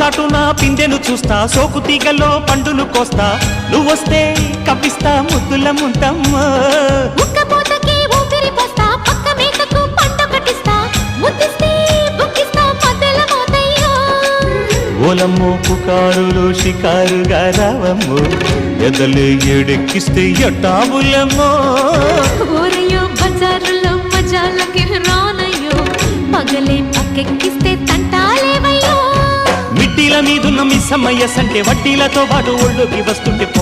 చాటున పిందెను చూస్తా, సోకు తీగల్లో పండును కోస్తా, నువ్వొస్తే కప్పిస్తా ముద్దుల ముంతమ్మ. ఉక్కపోతకి ఊపిరి పోస్తా, పక్క మేకకు పంట కట్టిస్తా, ముద్దిస్తే బుక్కిస్తా మధ్యల మోతయ్యో. ఓలమ్మో పుకారులో షికారుగా రావమ్మో, ఎదలు ఎడెక్కిస్తే ఎట్టాబులమ్మో. ఊరయ్యో బజారులో మజాలకి రానయ్యో, పగలే పక్కెక్కిస్తే తంటాలేవయ్యో. మిట్టిల మీదున్న మిస్సమ్మయ్య సంటే వడ్డీలతో పాటు ఒళ్ళోకి వస్తుంటే